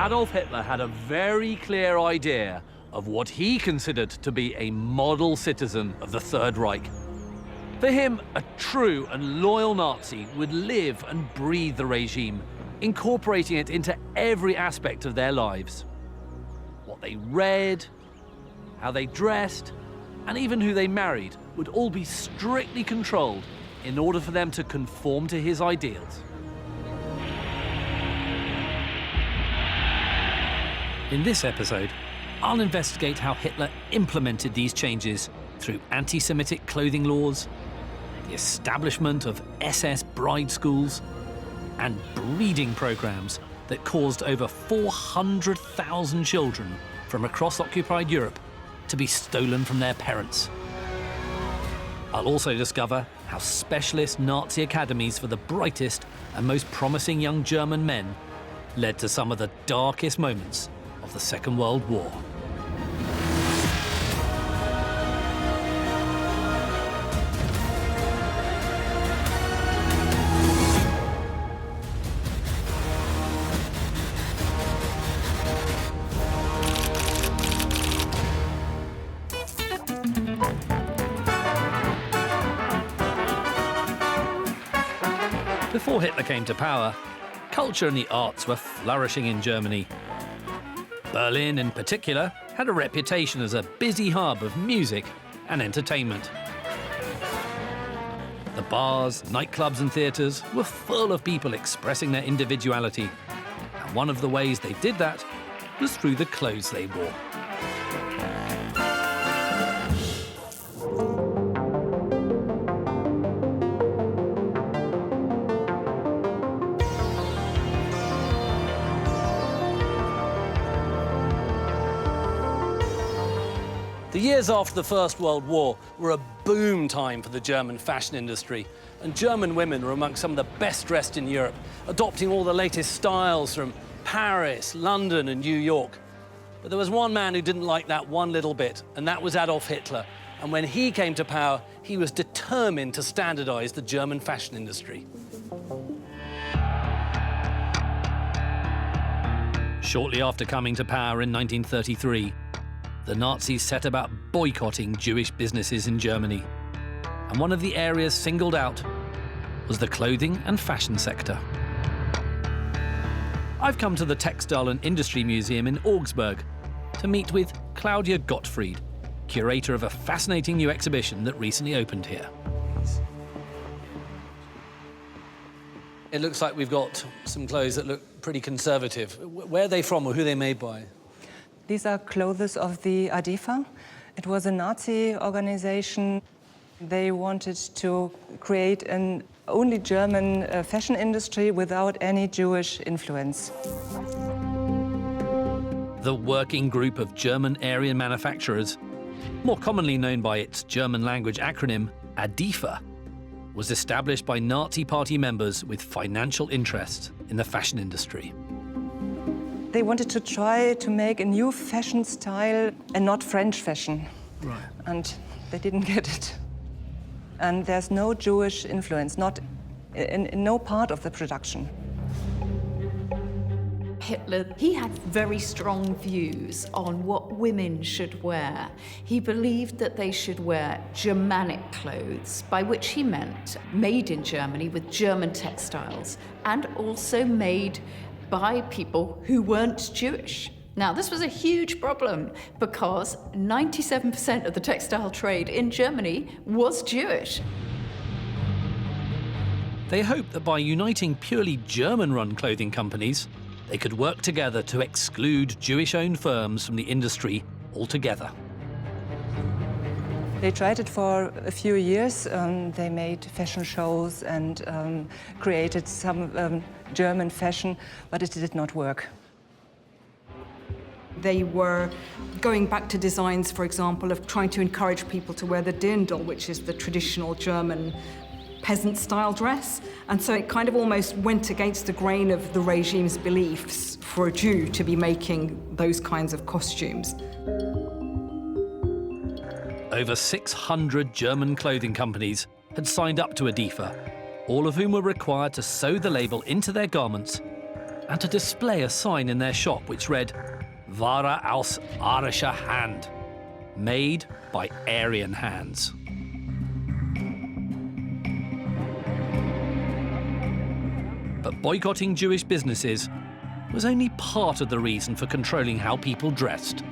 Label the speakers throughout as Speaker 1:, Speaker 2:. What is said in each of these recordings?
Speaker 1: Adolf Hitler had a very clear idea of what he considered to be a model citizen of the Third Reich. For him, a true and loyal Nazi would live and breathe the regime, incorporating it into every aspect of their lives. What they read, how they dressed, and even who they married would all be strictly controlled in order for them to conform to his ideals. In this episode, I'll investigate how Hitler implemented these changes through anti-Semitic clothing laws, the establishment of SS bride schools, and breeding programs that caused over 400,000 children from across occupied Europe to be stolen from their parents. I'll also discover how specialist Nazi academies for the brightest and most promising young German men led to some of the darkest moments of the Second World War. Before Hitler came to power, culture and the arts were flourishing in Germany. Berlin, in particular, had a reputation as a busy hub of music and entertainment. The bars, nightclubs and theatres were full of people expressing their individuality, and one of the ways they did that was through the clothes they wore. The years after the First World War were a boom time for the German fashion industry, and German women were among some of the best dressed in Europe, adopting all the latest styles from Paris, London and New York. But there was one man who didn't like that one little bit, and that was Adolf Hitler. And when he came to power, he was determined to standardize the German fashion industry. Shortly after coming to power in 1933, the Nazis set about boycotting Jewish businesses in Germany. And one of the areas singled out was the clothing and fashion sector. I've come to the Textile and Industry Museum in Augsburg to meet with Claudia Gottfried, curator of a fascinating new exhibition that recently opened here. It looks like we've got some clothes that look pretty conservative. Where are they from or who are they made by?
Speaker 2: These are clothes of the ADEFA. It was a Nazi organization. They wanted to create an only German fashion industry without any Jewish influence.
Speaker 1: The working group of German Aryan manufacturers, more commonly known by its German language acronym ADEFA, was established by Nazi Party members with financial interests in the fashion industry.
Speaker 2: They wanted to try to make a new fashion style and not French fashion.
Speaker 1: Right.
Speaker 2: And they didn't get it. And there's no Jewish influence, not in no part of the production.
Speaker 3: Hitler, he had very strong views on what women should wear. He believed that they should wear Germanic clothes, by which he meant made in Germany with German textiles, and also made by people who weren't Jewish. Now, this was a huge problem because 97% of the textile trade in Germany was Jewish.
Speaker 1: They hoped that by uniting purely German-run clothing companies, they could work together to exclude Jewish-owned firms from the industry altogether.
Speaker 2: They tried it for a few years. They made fashion shows and created some German fashion, but it did not work.
Speaker 4: They were going back to designs, for example, of trying to encourage people to wear the dirndl, which is the traditional German peasant-style dress. And so it kind of almost went against the grain of the regime's beliefs for a Jew to be making those kinds of costumes.
Speaker 1: Over 600 German clothing companies had signed up to ADEFA, all of whom were required to sew the label into their garments and to display a sign in their shop which read, Ware aus arischer Hand, made by Aryan hands. But boycotting Jewish businesses was only part of the reason for controlling how people dressed.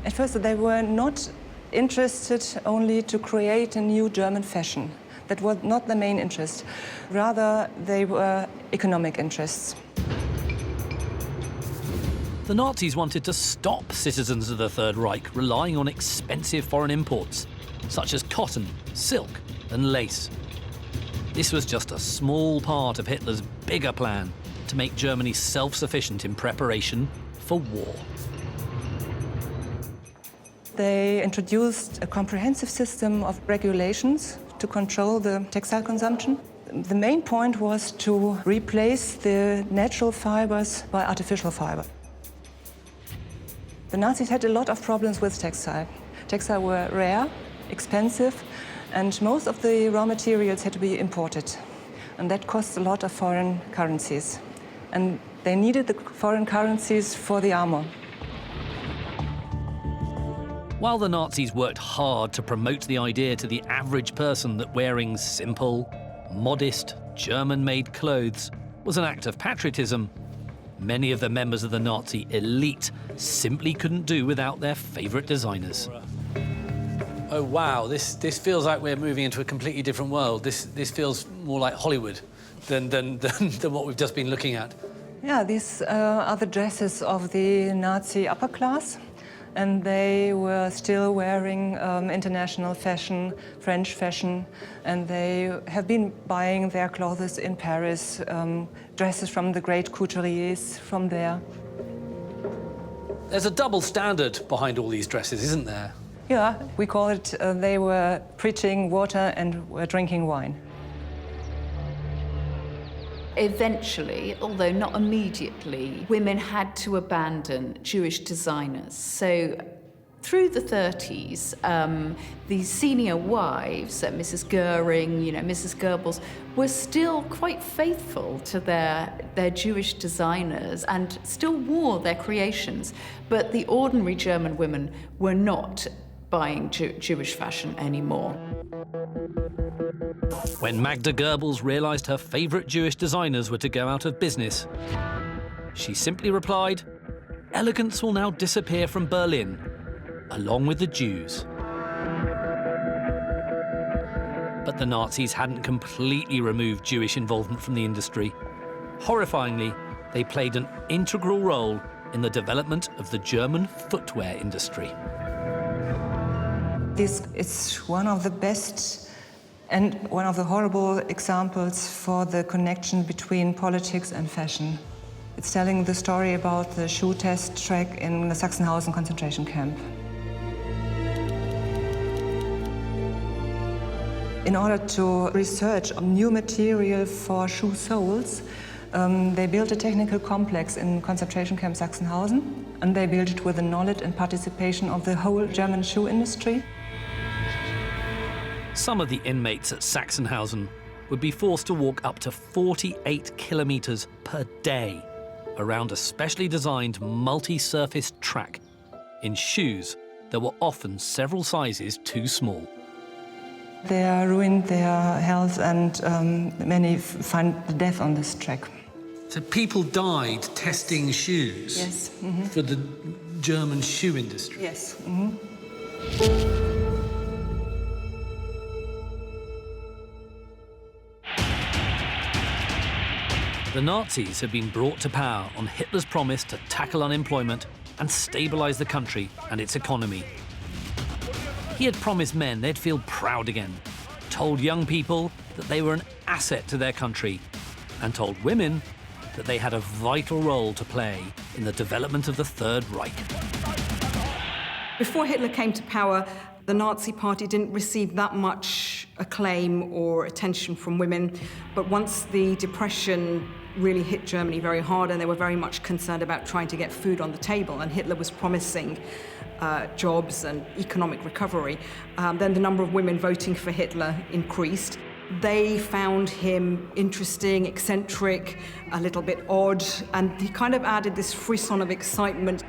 Speaker 2: At first, they were not interested only to create a new German fashion. That was not the main interest. Rather, they were economic interests.
Speaker 1: The Nazis wanted to stop citizens of the Third Reich relying on expensive foreign imports, such as cotton, silk, and lace. This was just a small part of Hitler's bigger plan to make Germany self-sufficient in preparation for war.
Speaker 2: They introduced a comprehensive system of regulations to control the textile consumption. The main point was to replace the natural fibers by artificial fiber. The Nazis had a lot of problems with textile. Textile were rare, expensive, and most of the raw materials had to be imported. And that cost a lot of foreign currencies. And they needed the foreign currencies for the armor.
Speaker 1: While the Nazis worked hard to promote the idea to the average person that wearing simple, modest, German-made clothes was an act of patriotism, many of the members of the Nazi elite simply couldn't do without their favourite designers. Oh wow, this feels like we're moving into a completely different world. This feels more like Hollywood than what we've just been looking at.
Speaker 2: Yeah, these are the dresses of the Nazi upper class. And they were still wearing international fashion, French fashion, and they have been buying their clothes in Paris, dresses from the great couturiers from there.
Speaker 1: There's a double standard behind all these dresses, isn't there?
Speaker 2: Yeah, we call it, they were preaching water and were drinking wine.
Speaker 3: Eventually, although not immediately, women had to abandon Jewish designers. So through the 30s, the senior wives, Mrs. Goering, Mrs. Goebbels, were still quite faithful to their Jewish designers and still wore their creations. But the ordinary German women were not buying Jewish fashion anymore.
Speaker 1: When Magda Goebbels realised her favourite Jewish designers were to go out of business, she simply replied, "Elegance will now disappear from Berlin, along with the Jews." But the Nazis hadn't completely removed Jewish involvement from the industry. Horrifyingly, they played an integral role in the development of the German footwear industry.
Speaker 2: This is one of the best and one of the horrible examples for the connection between politics and fashion. It's telling the story about the shoe test track in the Sachsenhausen concentration camp. In order to research on new material for shoe soles, they built a technical complex in concentration camp Sachsenhausen, and they built it with the knowledge and participation of the whole German shoe industry.
Speaker 1: Some of the inmates at Sachsenhausen would be forced to walk up to 48 kilometres per day around a specially designed multi-surface track in shoes that were often several sizes too small.
Speaker 2: They ruined their health, and many find death on this track.
Speaker 1: So people died testing shoes.
Speaker 2: Yes.
Speaker 1: For the German shoe industry.
Speaker 2: Yes.
Speaker 1: The Nazis had been brought to power on Hitler's promise to tackle unemployment and stabilise the country and its economy. He had promised men they'd feel proud again, told young people that they were an asset to their country, and told women that they had a vital role to play in the development of the Third Reich.
Speaker 4: Before Hitler came to power, the Nazi Party didn't receive that much acclaim or attention from women. But once the Depression really hit Germany very hard, and they were very much concerned about trying to get food on the table, and Hitler was promising jobs and economic recovery, then the number of women voting for Hitler increased. They found him interesting, eccentric, a little bit odd, and he kind of added this frisson of excitement.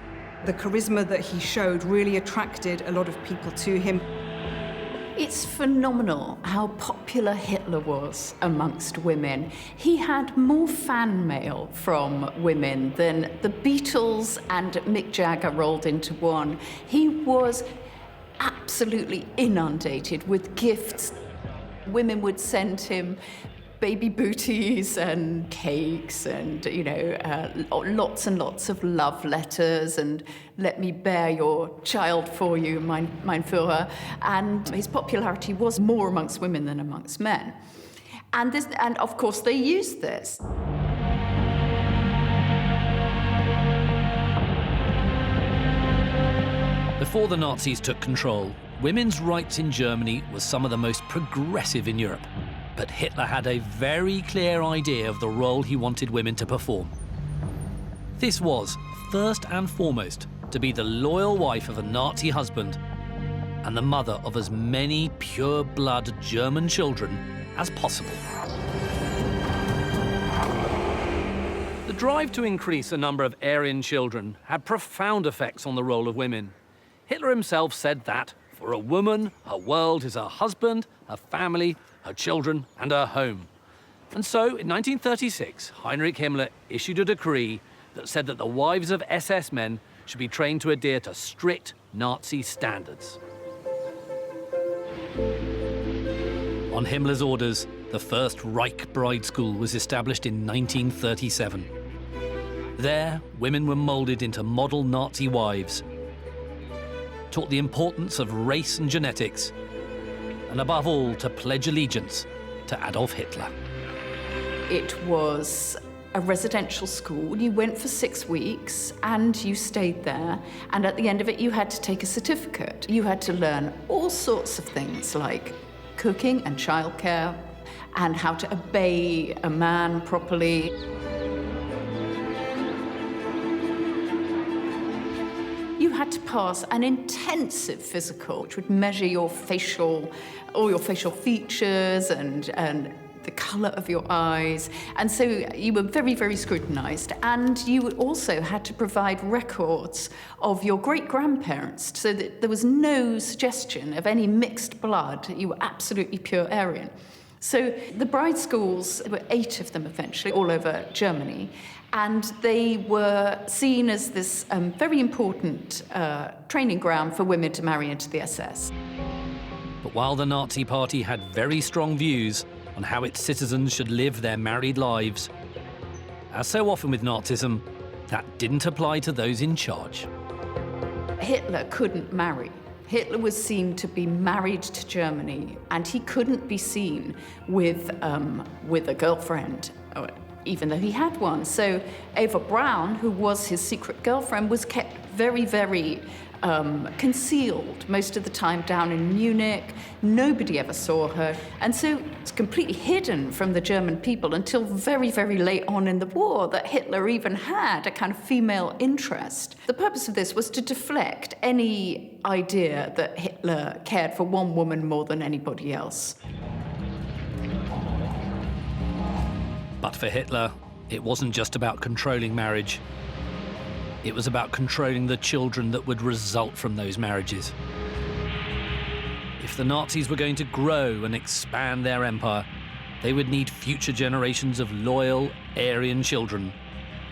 Speaker 4: The charisma that he showed really attracted a lot of people to him.
Speaker 3: It's phenomenal how popular Hitler was amongst women. He had more fan mail from women than the Beatles and Mick Jagger rolled into one. He was absolutely inundated with gifts. Women would send him baby booties and cakes and, lots and lots of love letters and let me bear your child for you, mein Führer. And his popularity was more amongst women than amongst men. And of course, they used this.
Speaker 1: Before the Nazis took control, women's rights in Germany was some of the most progressive in Europe. But Hitler had a very clear idea of the role he wanted women to perform. This was, first and foremost, to be the loyal wife of a Nazi husband and the mother of as many pure-blood German children as possible. The drive to increase the number of Aryan children had profound effects on the role of women. Hitler himself said that, for a woman, her world is her husband, her family, her children, and her home. And so, in 1936, Heinrich Himmler issued a decree that said that the wives of SS men should be trained to adhere to strict Nazi standards. On Himmler's orders, the first Reich Bride School was established in 1937. There, women were moulded into model Nazi wives, taught the importance of race and genetics, and above all, to pledge allegiance to Adolf Hitler.
Speaker 3: It was a residential school. You went for 6 weeks and you stayed there, and at the end of it you had to take a certificate. You had to learn all sorts of things like cooking and childcare and how to obey a man properly. You had to pass an intensive physical, which would measure all your facial features and the colour of your eyes. And so you were very, very scrutinised. And you also had to provide records of your great-grandparents so that there was no suggestion of any mixed blood. You were absolutely pure Aryan. So the bride schools, there were 8 of them eventually, all over Germany. And they were seen as this very important training ground for women to marry into the SS.
Speaker 1: But while the Nazi Party had very strong views on how its citizens should live their married lives, as so often with Nazism, that didn't apply to those in charge.
Speaker 3: Hitler couldn't marry. Hitler was seen to be married to Germany, and he couldn't be seen with a girlfriend, even though he had one. So Eva Braun, who was his secret girlfriend, was kept very, very concealed most of the time down in Munich. Nobody ever saw her. And so it's completely hidden from the German people until very, very late on in the war that Hitler even had a kind of female interest. The purpose of this was to deflect any idea that Hitler cared for one woman more than anybody else.
Speaker 1: But for Hitler, it wasn't just about controlling marriage. It was about controlling the children that would result from those marriages. If the Nazis were going to grow and expand their empire, they would need future generations of loyal Aryan children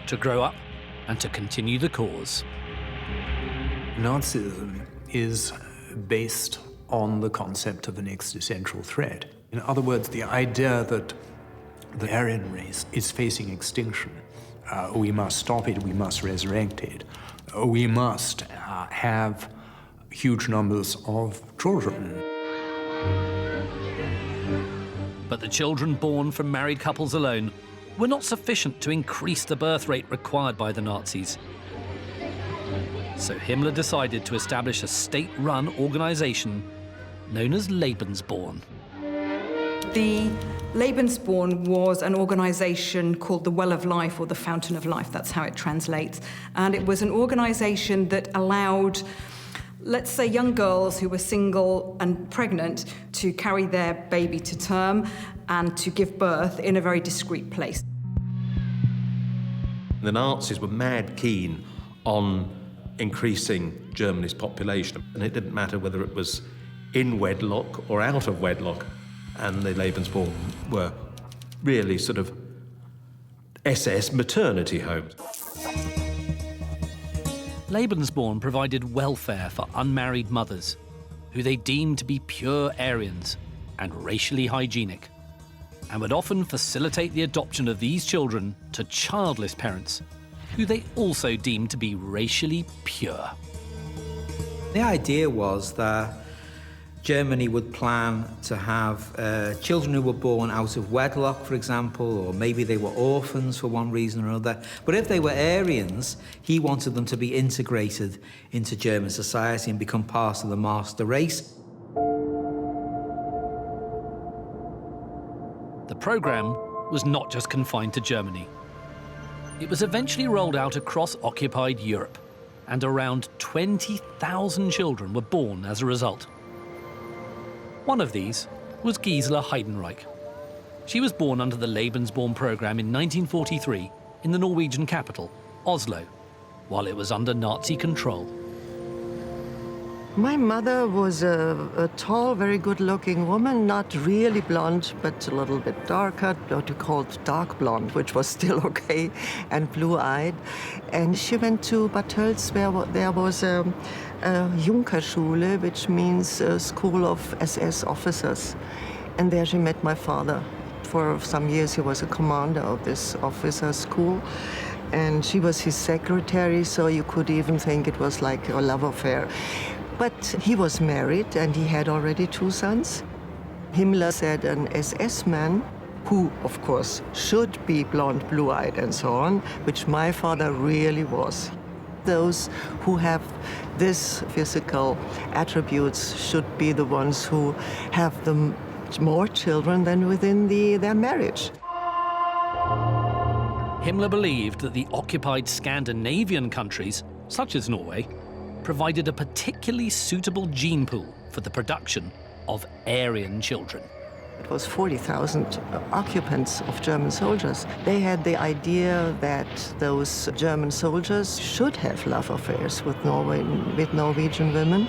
Speaker 1: to grow up and to continue the cause.
Speaker 5: Nazism is based on the concept of an existential threat. In other words, the idea that the Aryan race is facing extinction. We must stop it, we must resurrect it. We must have huge numbers of children.
Speaker 1: But the children born from married couples alone were not sufficient to increase the birth rate required by the Nazis. So Himmler decided to establish a state-run organization known as Lebensborn.
Speaker 4: The Lebensborn was an organization called the Well of Life, or the Fountain of Life, that's how it translates. And it was an organization that allowed, let's say, young girls who were single and pregnant to carry their baby to term. and to give birth in a very discreet place.
Speaker 6: The Nazis were mad keen on increasing Germany's population, and it didn't matter whether it was in wedlock or out of wedlock. And the Lebensborn were really sort of SS maternity homes.
Speaker 1: Lebensborn provided welfare for unmarried mothers, who they deemed to be pure Aryans and racially hygienic, and would often facilitate the adoption of these children to childless parents, who they also deemed to be racially pure.
Speaker 7: The idea was that Germany would plan to have children who were born out of wedlock, for example, or maybe they were orphans for one reason or another. But if they were Aryans, he wanted them to be integrated into German society and become part of the master race.
Speaker 1: The program was not just confined to Germany. It was eventually rolled out across occupied Europe, and around 20,000 children were born as a result. One of these was Gisela Heidenreich. She was born under the Lebensborn program in 1943 in the Norwegian capital, Oslo, while it was under Nazi control.
Speaker 8: My mother was a tall, very good-looking woman, not really blonde, but a little bit darker, what you called dark blonde, which was still okay, and blue-eyed. And she went to Bad Tölz, where there was a Junkerschule, which means a school of SS officers. And there she met my father. For some years he was a commander of this officer school. And she was his secretary, so you could even think it was like a love affair. But he was married and he had already 2 sons. Himmler said an SS man, who of course should be blonde, blue-eyed and so on, which my father really was. Those who have this physical attributes should be the ones who have the more children than within their marriage.
Speaker 1: Himmler believed that the occupied Scandinavian countries, such as Norway, provided a particularly suitable gene pool for the production of Aryan children.
Speaker 8: It was 40,000 occupants of German soldiers. They had the idea that those German soldiers should have love affairs with Norwegian women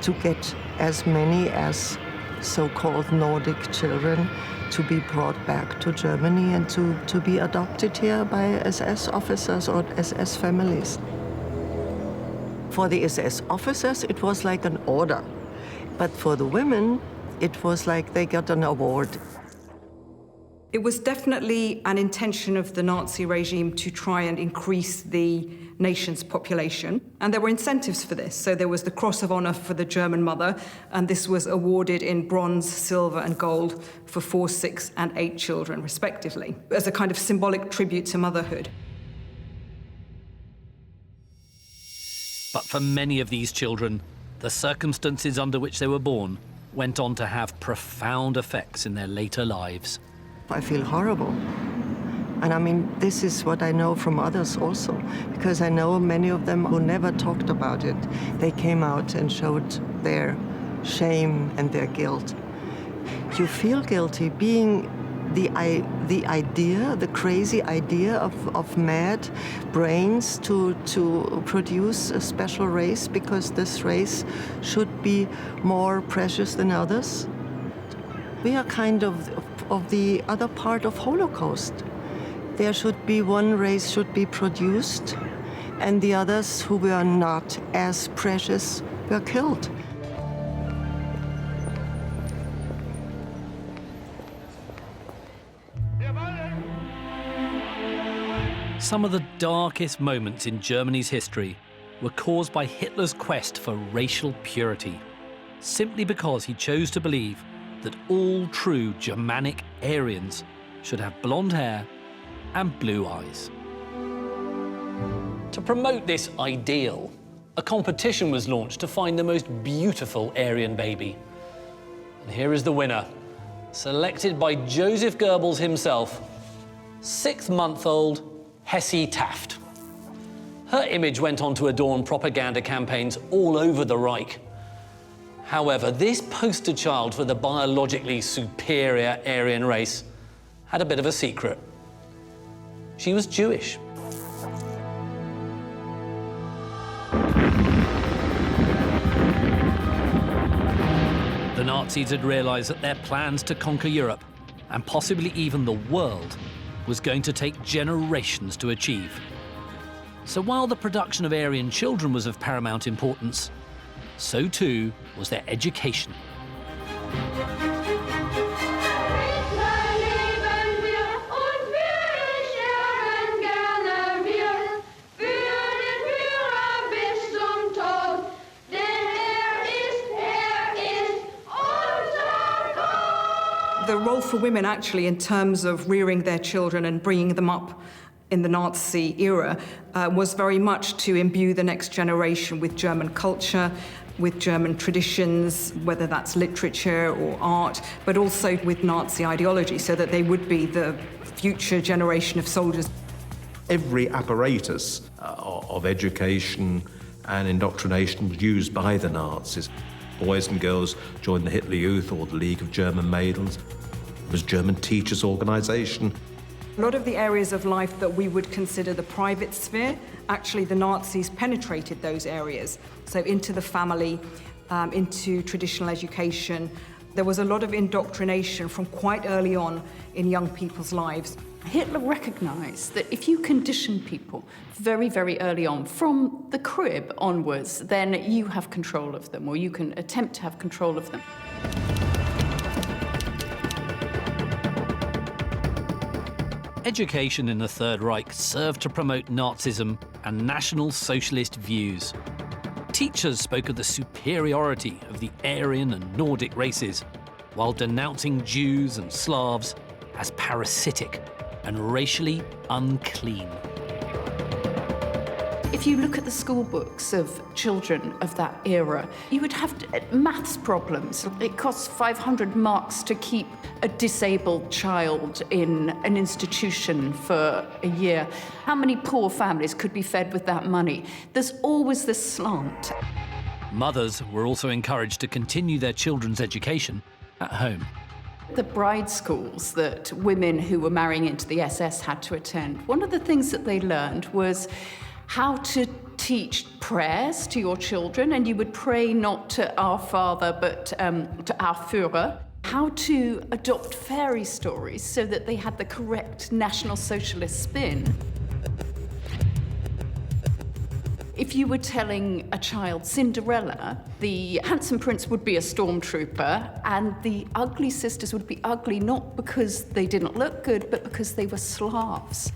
Speaker 8: to get as many as so-called Nordic children to be brought back to Germany and to be adopted here by SS officers or SS families. For the SS officers, it was like an order. But for the women, it was like they got an award.
Speaker 4: It was definitely an intention of the Nazi regime to try and increase the nation's population. And there were incentives for this. So there was the Cross of Honor for the German mother, and this was awarded in bronze, silver, and gold for 4, 6, and 8 children, respectively, as a kind of symbolic tribute to motherhood.
Speaker 1: But for many of these children, the circumstances under which they were born went on to have profound effects in their later lives.
Speaker 8: I feel horrible. And I mean, this is what I know from others also, because I know many of them who never talked about it. They came out and showed their shame and their guilt. You feel guilty being the idea, the crazy idea of mad brains to produce a special race because this race should be more precious than others. We are kind of the other part of Holocaust. There should be one race should be produced, and the others who were not as precious were killed.
Speaker 1: Some of the darkest moments in Germany's history were caused by Hitler's quest for racial purity, simply because he chose to believe that all true Germanic Aryans should have blonde hair and blue eyes. To promote this ideal, a competition was launched to find the most beautiful Aryan baby. And here is the winner, selected by Joseph Goebbels himself, 6-month-old Hesse Taft. Her image went on to adorn propaganda campaigns all over the Reich. However, this poster child for the biologically superior Aryan race had a bit of a secret. She was Jewish. The Nazis had realized that their plans to conquer Europe, and possibly even the world, was going to take generations to achieve. So while the production of Aryan children was of paramount importance, so too was their education.
Speaker 4: The role for women, actually, in terms of rearing their children and bringing them up in the Nazi era, was very much to imbue the next generation with German culture, with German traditions, whether that's literature or art, but also with Nazi ideology, so that they would be the future generation of soldiers.
Speaker 6: Every apparatus of education and indoctrination was used by the Nazis. Boys and girls joined the Hitler Youth or the League of German Maidens. It was German Teachers' Organization.
Speaker 4: A lot of the areas of life that we would consider the private sphere, actually the Nazis penetrated those areas. So into the family, into traditional education. There was a lot of indoctrination from quite early on in young people's lives.
Speaker 3: Hitler recognized that if you condition people very, very early on, from the crib onwards, then you have control of them, or you can attempt to have control of them.
Speaker 1: Education in the Third Reich served to promote Nazism and National Socialist views. Teachers spoke of the superiority of the Aryan and Nordic races, while denouncing Jews and Slavs as parasitic and racially unclean.
Speaker 3: If you look at the school books of children of that era, you would have maths problems. It costs 500 marks to keep a disabled child in an institution for a year. How many poor families could be fed with that money? There's always this slant.
Speaker 1: Mothers were also encouraged to continue their children's education at home.
Speaker 3: The bride schools that women who were marrying into the SS had to attend, one of the things that they learned was how to teach prayers to your children, and you would pray not to Our Father, but to Our Führer. How to adopt fairy stories so that they had the correct National Socialist spin. If you were telling a child Cinderella, the handsome prince would be a stormtrooper, and the ugly sisters would be ugly not because they didn't look good, but because they were Slavs.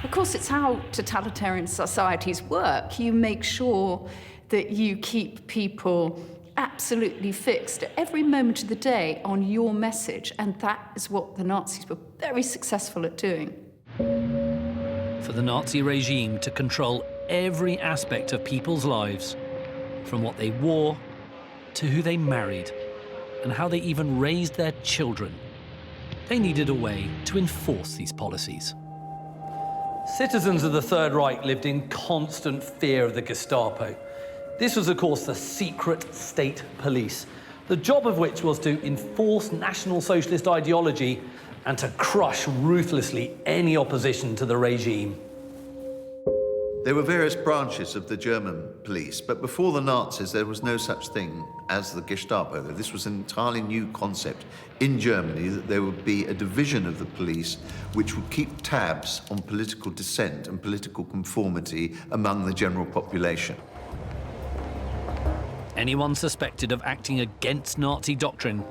Speaker 3: Of course, it's how totalitarian societies work. You make sure that you keep people absolutely fixed at every moment of the day on your message, and that is what the Nazis were very successful at doing.
Speaker 1: For the Nazi regime to control every aspect of people's lives, from what they wore to who they married and how they even raised their children, they needed a way to enforce these policies. Citizens of the Third Reich lived in constant fear of the Gestapo. This was, of course, the secret state police, the job of which was to enforce National Socialist ideology and to crush ruthlessly any opposition to the regime.
Speaker 9: There were various branches of the German police, but before the Nazis there was no such thing as the Gestapo. This was an entirely new concept in Germany, that there would be a division of the police which would keep tabs on political dissent and political conformity among the general population.
Speaker 1: Anyone suspected of acting against Nazi doctrine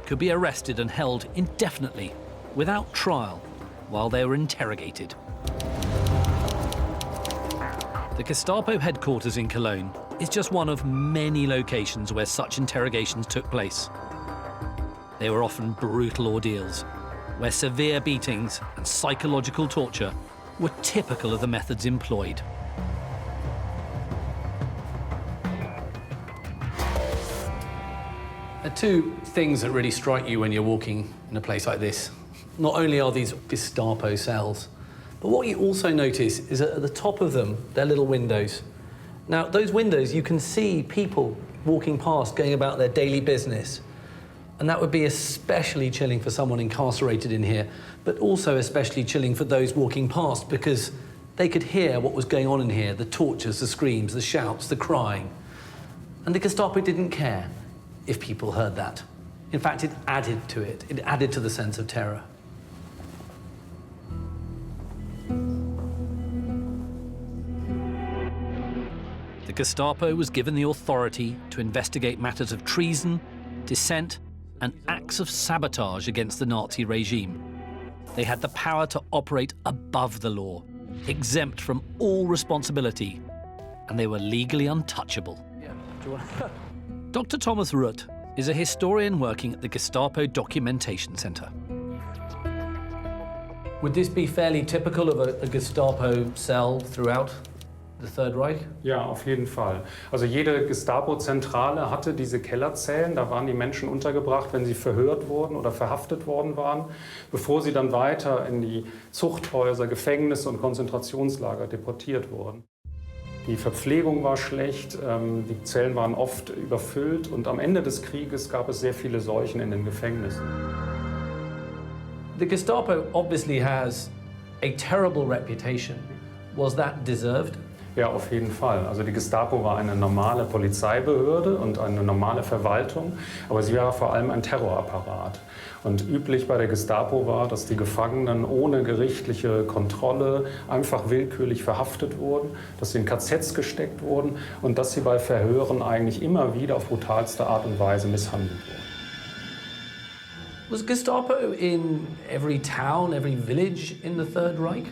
Speaker 1: could be arrested and held indefinitely, without trial, while they were interrogated. The Gestapo headquarters in Cologne is just one of many locations where such interrogations took place. They were often brutal ordeals, where severe beatings and psychological torture were typical of the methods employed. There are two things that really strike you when you're walking in a place like this. Not only are these Gestapo cells, but what you also notice is that at the top of them, they're little windows. Now, those windows, you can see people walking past, going about their daily business. And that would be especially chilling for someone incarcerated in here, but also especially chilling for those walking past because they could hear what was going on in here, the tortures, the screams, the shouts, the crying. And the Gestapo didn't care if people heard that. In fact, it added to it. It added to the sense of terror. The Gestapo was given the authority to investigate matters of treason, dissent, and acts of sabotage against the Nazi regime. They had the power to operate above the law, exempt from all responsibility, and they were legally untouchable. Dr. Thomas Rutt is a historian working at the Gestapo Documentation Center. Would this be fairly typical of a Gestapo cell throughout the Third Reich?
Speaker 10: Ja, auf jeden Fall. Also jede Gestapo-Zentrale hatte diese Kellerzellen. Da waren die Menschen untergebracht, wenn sie verhört wurden oder verhaftet worden waren, bevor sie dann weiter in die Zuchthäuser, Gefängnisse und Konzentrationslager deportiert wurden. Die Verpflegung war schlecht, die Zellen waren oft überfüllt und am Ende des Krieges gab es sehr viele Seuchen in den Gefängnissen.
Speaker 1: The Gestapo obviously has a terrible reputation. Was that deserved?
Speaker 10: Ja, auf jeden Fall. Also die Gestapo war eine normale Polizeibehörde und eine normale Verwaltung, aber sie war vor allem ein Terrorapparat. Und üblich bei der Gestapo war, dass die Gefangenen ohne gerichtliche Kontrolle einfach willkürlich verhaftet wurden, dass sie in KZs gesteckt wurden und dass sie bei Verhören eigentlich immer wieder auf brutalste Art und Weise misshandelt wurden.
Speaker 1: Was Gestapo in every town, every village in the Third Reich?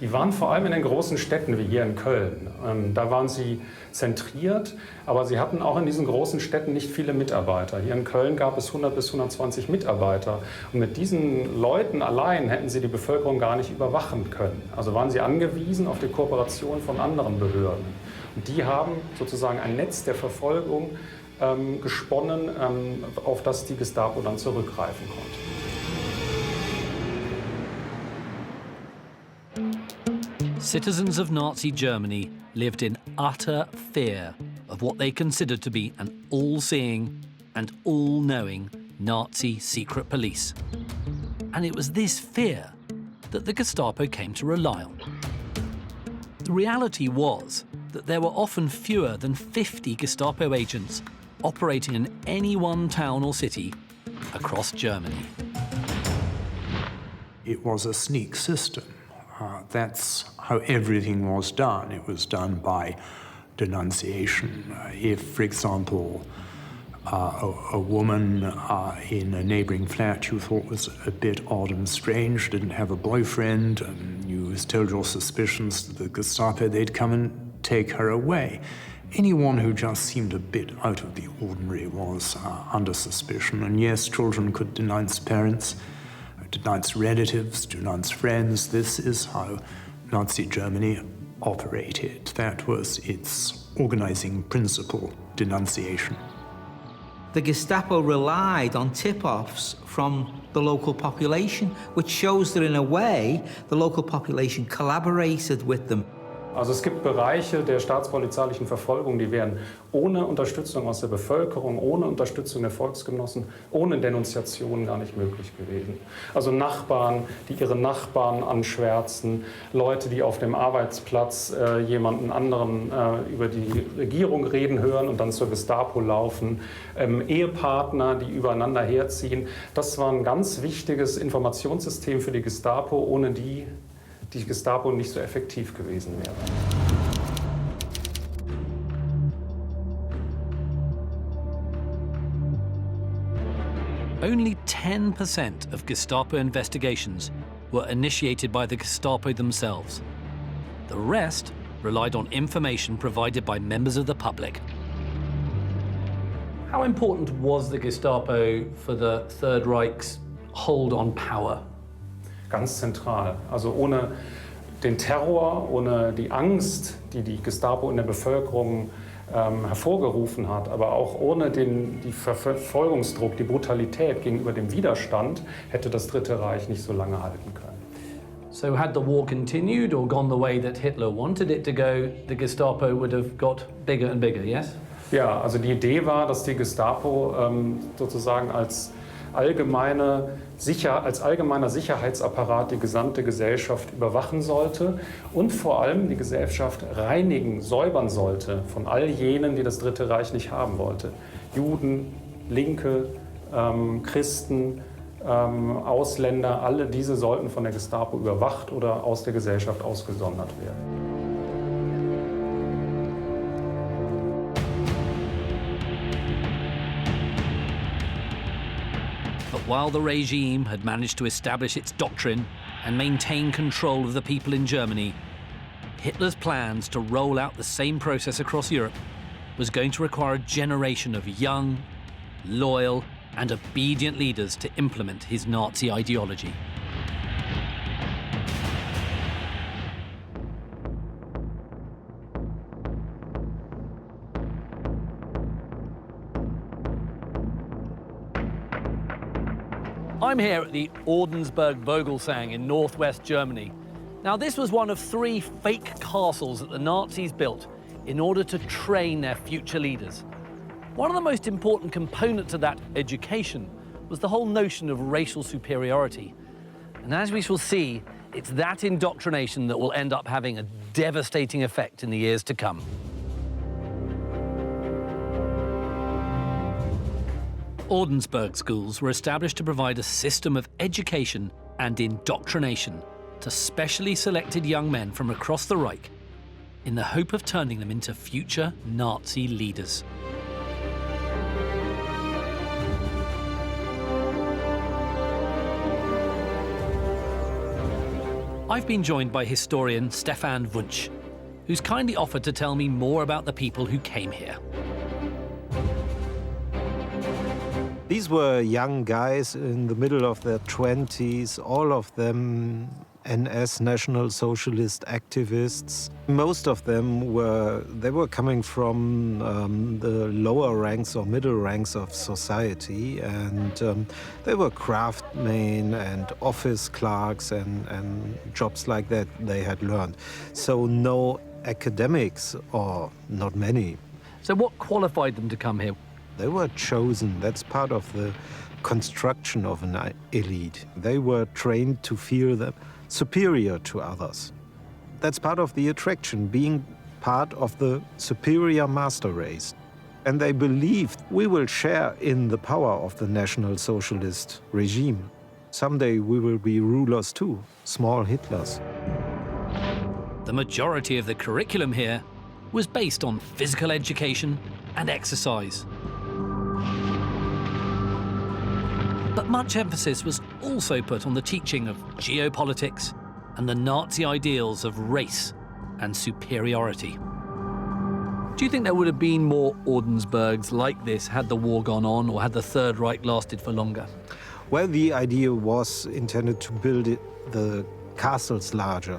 Speaker 10: Die waren vor allem in den großen Städten wie hier in Köln. Da waren sie zentriert, aber sie hatten auch in diesen großen Städten nicht viele Mitarbeiter. Hier in Köln gab es 100 bis 120 Mitarbeiter. Und mit diesen Leuten allein hätten sie die Bevölkerung gar nicht überwachen können. Also waren sie angewiesen auf die Kooperation von anderen Behörden. Und die haben sozusagen ein Netz der Verfolgung gesponnen, auf das die Gestapo dann zurückgreifen konnte.
Speaker 1: Citizens of Nazi Germany lived in utter fear of what they considered to be an all-seeing and all-knowing Nazi secret police. And it was this fear that the Gestapo came to rely on. The reality was that there were often fewer than 50 Gestapo agents operating in any one town or city across Germany.
Speaker 5: It was a sneak system. That's how everything was done. It was done by denunciation. If, for example, a woman in a neighboring flat you thought was a bit odd and strange, didn't have a boyfriend, and you told your suspicions to the Gestapo, they'd come and take her away. Anyone who just seemed a bit out of the ordinary was under suspicion. And yes, children could denounce parents, denounce relatives, denounce friends. This is how Nazi Germany operated. That was its organizing principle, denunciation.
Speaker 7: The Gestapo relied on tip-offs from the local population, which shows that in a way the local population collaborated with them.
Speaker 10: Also es gibt Bereiche der staatspolizeilichen Verfolgung, die wären ohne Unterstützung aus der Bevölkerung, ohne Unterstützung der Volksgenossen, ohne Denunziation gar nicht möglich gewesen. Also Nachbarn, die ihre Nachbarn anschwärzen, Leute, die auf dem Arbeitsplatz jemanden anderen über die Regierung reden hören und dann zur Gestapo laufen, Ehepartner, die übereinander herziehen. Das war ein ganz wichtiges Informationssystem für die Gestapo, ohne die Gestapo nicht so effektiv gewesen wäre.
Speaker 1: Only 10% of Gestapo investigations were initiated by the Gestapo themselves. The rest relied on information provided by members of the public. How important was the Gestapo for the Third Reich's hold on power?
Speaker 10: Ganz zentral. Also ohne den Terror, ohne die Angst, die die Gestapo in der Bevölkerung hervorgerufen hat, aber auch ohne den Verfolgungsdruck, die Brutalität gegenüber dem Widerstand, hätte das Dritte Reich nicht so lange halten können.
Speaker 1: So had the war continued or gone the way that Hitler wanted it to go, the Gestapo would have got bigger and bigger, yes?
Speaker 10: Ja, also die Idee war, dass die Gestapo sozusagen als allgemeiner Sicherheitsapparat die gesamte Gesellschaft überwachen sollte und vor allem die Gesellschaft reinigen, säubern sollte von all jenen, die das Dritte Reich nicht haben wollte. Juden, Linke, Christen, Ausländer, alle diese sollten von der Gestapo überwacht oder aus der Gesellschaft ausgesondert werden.
Speaker 1: But while the regime had managed to establish its doctrine and maintain control of the people in Germany, Hitler's plans to roll out the same process across Europe was going to require a generation of young, loyal, and obedient leaders to implement his Nazi ideology. I'm here at the Ordensburg Vogelsang in northwest Germany. Now, this was one of 3 fake castles that the Nazis built in order to train their future leaders. One of the most important components of that education was the whole notion of racial superiority. And as we shall see, it's that indoctrination that will end up having a devastating effect in the years to come. Ordensburg schools were established to provide a system of education and indoctrination to specially selected young men from across the Reich in the hope of turning them into future Nazi leaders. I've been joined by historian Stefan Wunsch, who's kindly offered to tell me more about the people who came here.
Speaker 11: These were young guys in the middle of their 20s, all of them NS, National Socialist activists. Most of them were coming from the lower ranks or middle ranks of society, and they were craftsmen and office clerks and jobs like that they had learned. So no academics, or not many.
Speaker 1: So what qualified them to come here?
Speaker 11: They were chosen. That's part of the construction of an elite. They were trained to feel them superior to others. That's part of the attraction, being part of the superior master race. And they believed we will share in the power of the National Socialist regime. Someday we will be rulers too, small Hitlers.
Speaker 1: The majority of the curriculum here was based on physical education and exercise. But much emphasis was also put on the teaching of geopolitics and the Nazi ideals of race and superiority. Do you think there would have been more Ordensburgs like this had the war gone on, or had the Third Reich lasted for longer?
Speaker 11: Well, the idea was intended to build the castles larger.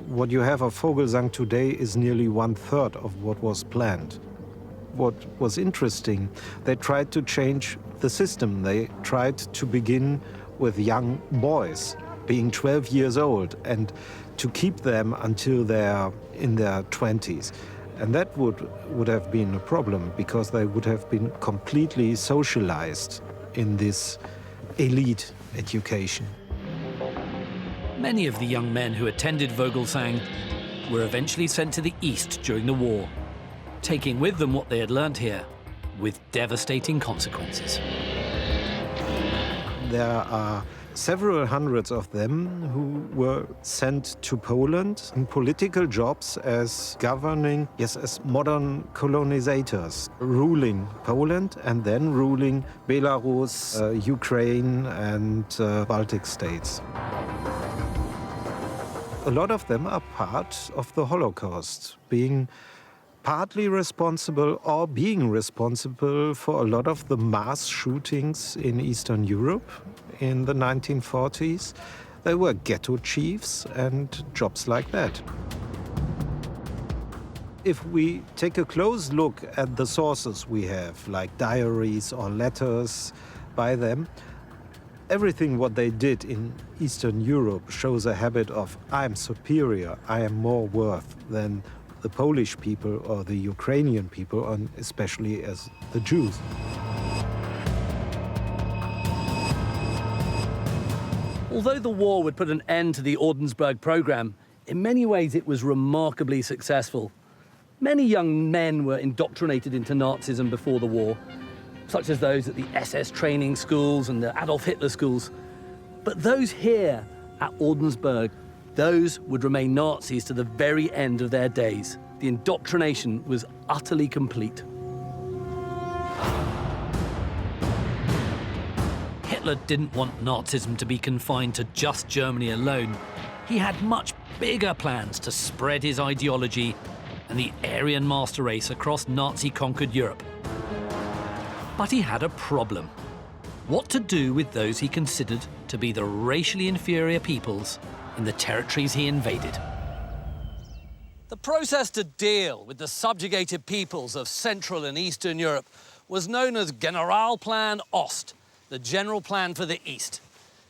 Speaker 11: What you have of Vogelsang today is nearly 1/3 of what was planned. What was interesting, they tried to change the system. They tried to begin with young boys, being 12 years old, and to keep them until they're in their 20s. And that would have been a problem, because they would have been completely socialized in this elite education.
Speaker 1: Many of the young men who attended Vogelsang were eventually sent to the East during the war, taking with them what they had learned here, with devastating consequences.
Speaker 11: There are several hundreds of them who were sent to Poland in political jobs as as modern colonizators, ruling Poland and then ruling Belarus, Ukraine and Baltic states. A lot of them are part of the Holocaust, being partly responsible or being responsible for a lot of the mass shootings in Eastern Europe in the 1940s. They were ghetto chiefs and jobs like that. If we take a close look at the sources we have, like diaries or letters by them, everything what they did in Eastern Europe shows a habit of, I'm superior, I am more worth than the Polish people or the Ukrainian people, and especially as the Jews.
Speaker 1: Although the war would put an end to the Ordensburg program, in many ways it was remarkably successful. Many young men were indoctrinated into Nazism before the war, such as those at the SS training schools and the Adolf Hitler schools. But those here at Ordensburg, those would remain Nazis to the very end of their days. The indoctrination was utterly complete. Hitler didn't want Nazism to be confined to just Germany alone. He had much bigger plans to spread his ideology and the Aryan master race across Nazi-conquered Europe. But he had a problem. What to do with those he considered to be the racially inferior peoples in the territories he invaded? The process to deal with the subjugated peoples of Central and Eastern Europe was known as Generalplan Ost, the General Plan for the East.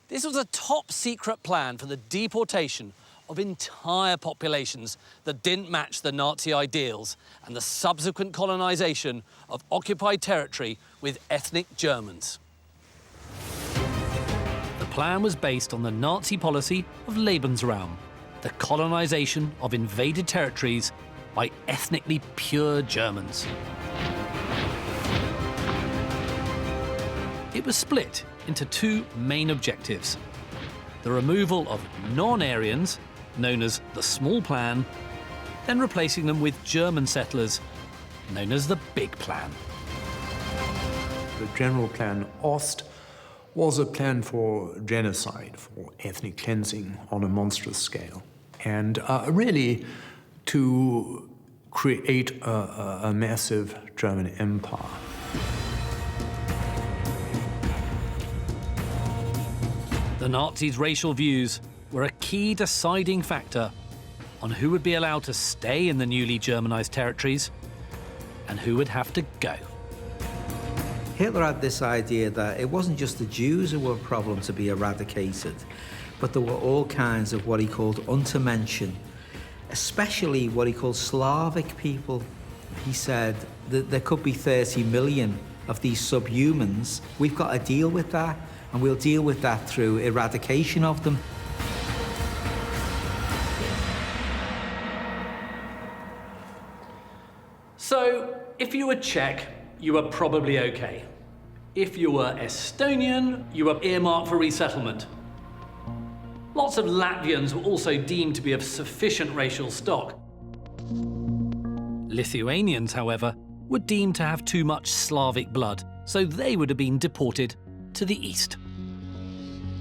Speaker 1: This was a top-secret plan for the deportation of entire populations that didn't match the Nazi ideals and the subsequent colonization of occupied territory with ethnic Germans. The plan was based on the Nazi policy of Lebensraum, the colonization of invaded territories by ethnically pure Germans. It was split into two main objectives: the removal of non-Aryans, known as the Small Plan, then replacing them with German settlers, known as the Big Plan.
Speaker 5: The Generalplan Ost was a plan for genocide, for ethnic cleansing on a monstrous scale, and really to create a massive German empire.
Speaker 1: The Nazis' racial views were a key deciding factor on who would be allowed to stay in the newly Germanized territories and who would have to go.
Speaker 7: Hitler had this idea that it wasn't just the Jews who were a problem to be eradicated, but there were all kinds of what he called Untermenschen, especially what he called Slavic people. He said that there could be 30 million of these subhumans. We've got to deal with that, and we'll deal with that through eradication of them.
Speaker 1: So, if you were Czech, you were probably okay. If you were Estonian, you were earmarked for resettlement. Lots of Latvians were also deemed to be of sufficient racial stock. Lithuanians, however, were deemed to have too much Slavic blood, so they would have been deported to the east.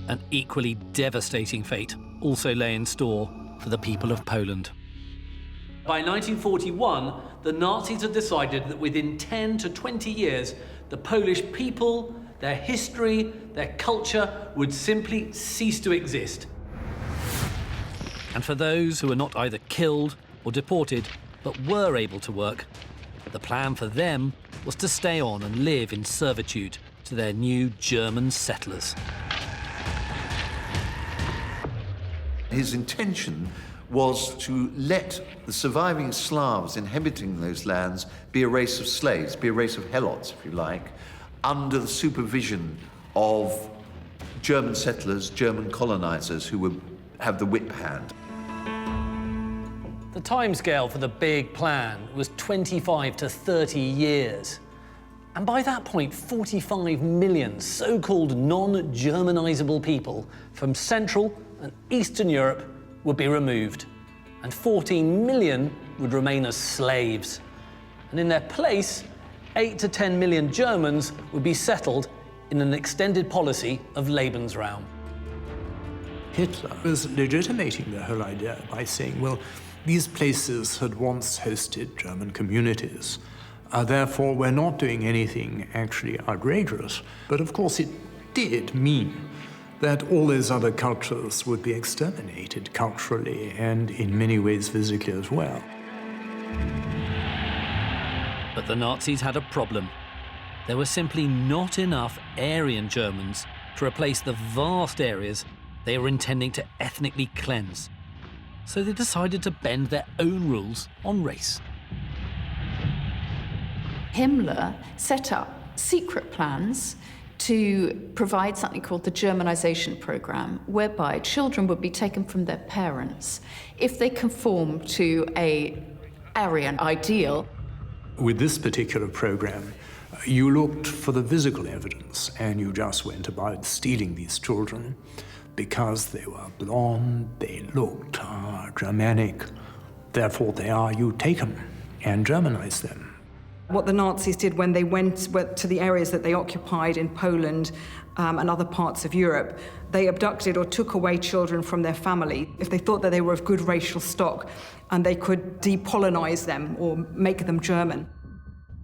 Speaker 1: An equally devastating fate also lay in store for the people of Poland. By 1941, the Nazis had decided that within 10 to 20 years, the Polish people, their history, their culture would simply cease to exist. And for those who were not either killed or deported, but were able to work, the plan for them was to stay on and live in servitude to their new German settlers.
Speaker 9: His intention was to let the surviving Slavs inhabiting those lands be a race of slaves, be a race of helots, if you like, under the supervision of German settlers, German colonizers who would have the whip hand.
Speaker 1: The timescale for the big plan was 25 to 30 years. And by that point, 45 million so-called non-Germanizable people from Central and Eastern Europe would be removed, and 14 million would remain as slaves. And in their place, 8 to 10 million Germans would be settled in an extended policy of Lebensraum.
Speaker 5: Hitler was legitimating the whole idea by saying, well, these places had once hosted German communities. Therefore, we're not doing anything actually outrageous. But of course, it did mean that all those other cultures would be exterminated culturally and in many ways physically as well.
Speaker 1: But the Nazis had a problem. There were simply not enough Aryan Germans to replace the vast areas they were intending to ethnically cleanse. So they decided to bend their own rules on race.
Speaker 3: Himmler set up secret plans to provide something called the Germanization program, whereby children would be taken from their parents if they conformed to an Aryan ideal.
Speaker 5: With this particular program, you looked for the physical evidence, and you just went about stealing these children because they were blonde, they looked Germanic, therefore you take them and Germanize them.
Speaker 4: What the Nazis did when they went to the areas that they occupied in Poland and other parts of Europe, they abducted or took away children from their family if they thought that they were of good racial stock, and they could depolonize them or make them German.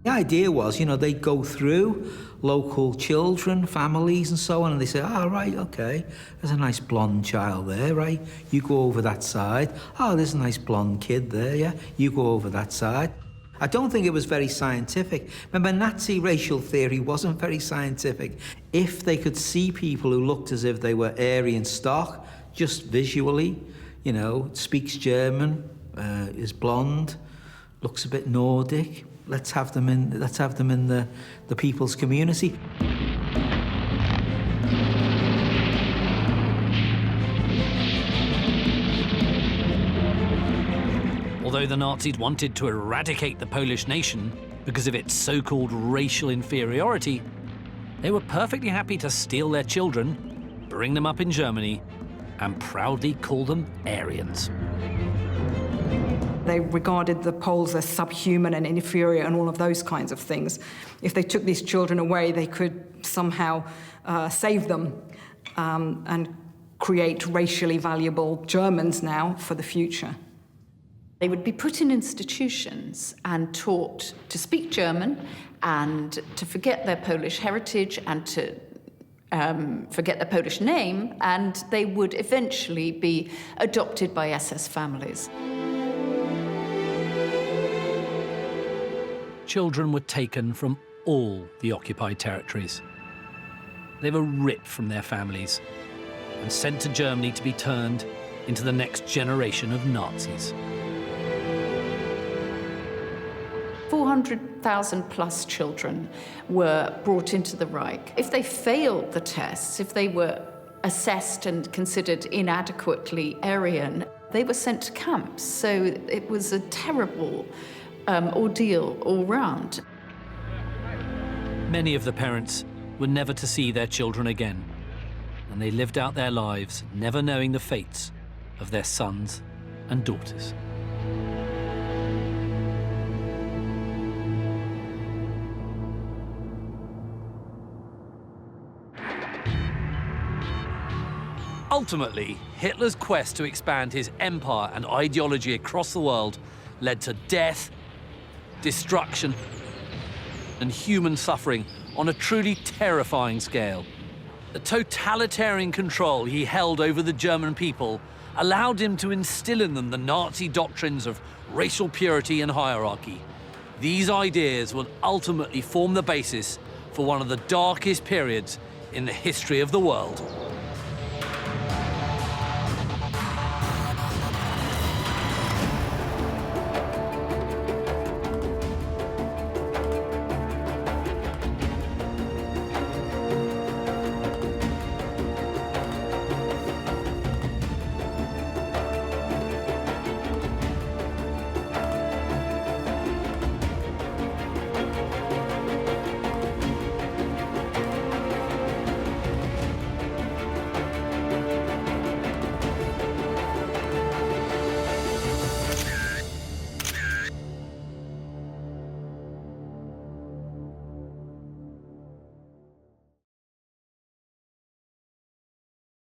Speaker 7: The idea was, they'd go through local children, families and so on, and they say, right, okay, there's a nice blonde child there, right? You go over that side. Oh, there's a nice blonde kid there, yeah? You go over that side. I don't think it was very scientific. Remember, Nazi racial theory wasn't very scientific. If they could see people who looked as if they were Aryan stock, just visually, speaks German, is blonde, looks a bit Nordic, let's have them in the people's community.
Speaker 1: Although the Nazis wanted to eradicate the Polish nation because of its so-called racial inferiority, they were perfectly happy to steal their children, bring them up in Germany, and proudly call them Aryans.
Speaker 4: They regarded the Poles as subhuman and inferior and all of those kinds of things. If they took these children away, they could somehow save them and create racially valuable Germans now for the future.
Speaker 3: They would be put in institutions and taught to speak German and to forget their Polish heritage and to forget their Polish name, and they would eventually be adopted by SS families.
Speaker 1: Children were taken from all the occupied territories. They were ripped from their families and sent to Germany to be turned into the next generation of Nazis.
Speaker 3: 400,000 plus children were brought into the Reich. If they failed the tests, if they were assessed and considered inadequately Aryan, they were sent to camps. So it was a terrible ordeal all round.
Speaker 1: Many of the parents were never to see their children again, and they lived out their lives never knowing the fates of their sons and daughters. Ultimately, Hitler's quest to expand his empire and ideology across the world led to death, destruction, and human suffering on a truly terrifying scale. The totalitarian control he held over the German people allowed him to instill in them the Nazi doctrines of racial purity and hierarchy. These ideas would ultimately form the basis for one of the darkest periods in the history of the world.